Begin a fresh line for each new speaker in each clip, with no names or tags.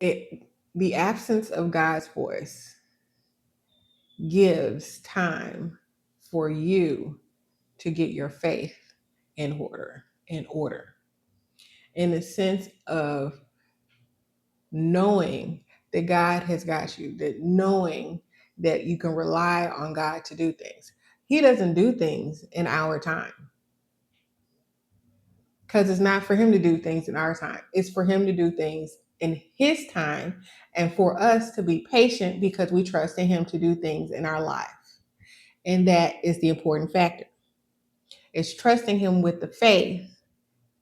The absence of God's voice gives time for you to get your faith in order, in the sense of knowing that God has got you, that knowing that you can rely on God to do things. He doesn't do things in our time, because it's not for him to do things in our time. It's for him to do things in his time, and for us to be patient because we trust in him to do things in our life. And that is the important factor. It's trusting him with the faith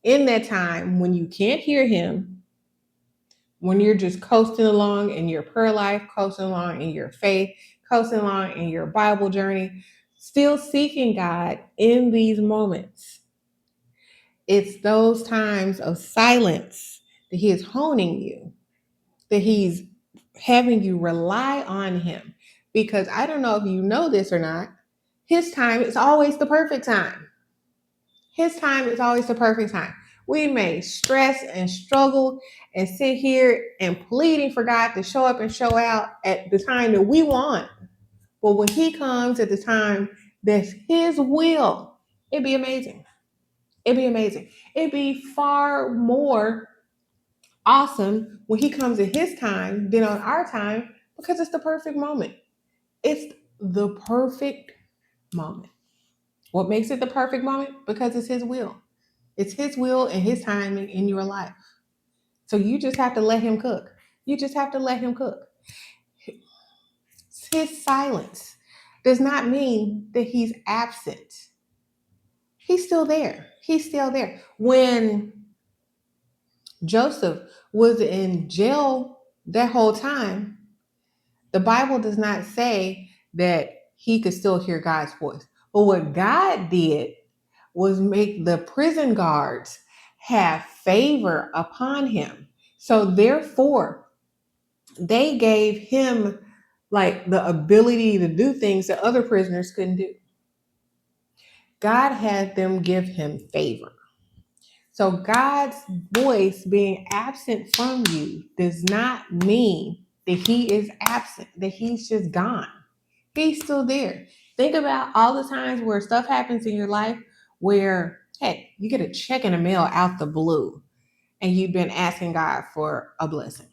in that time when you can't hear him, when you're just coasting along in your prayer life, coasting along in your faith, coasting along in your Bible journey, still seeking God in these moments. It's those times of silence that he is honing you, that he's having you rely on him. Because I don't know if you know this or not, his time is always the perfect time. His time is always the perfect time. We may stress and struggle and sit here and pleading for God to show up and show out at the time that we want. But when he comes at the time that's his will, it'd be amazing. It'd be amazing. It'd be far more awesome when he comes at his time than on our time, because it's the perfect moment. It's the perfect moment. What makes it the perfect moment? Because it's his will. It's his will and his timing in your life. So you just have to let him cook. You just have to let him cook. His silence does not mean that he's absent. He's still there. He's still there. When Joseph was in jail that whole time, the Bible does not say that he could still hear God's voice. But what God did was make the prison guards have favor upon him. So therefore, they gave him like the ability to do things that other prisoners couldn't do. God had them give him favor. So God's voice being absent from you does not mean that he is absent, that he's just gone. He's still there. Think about all the times where stuff happens in your life where, hey, you get a check in the mail out the blue and you've been asking God for a blessing.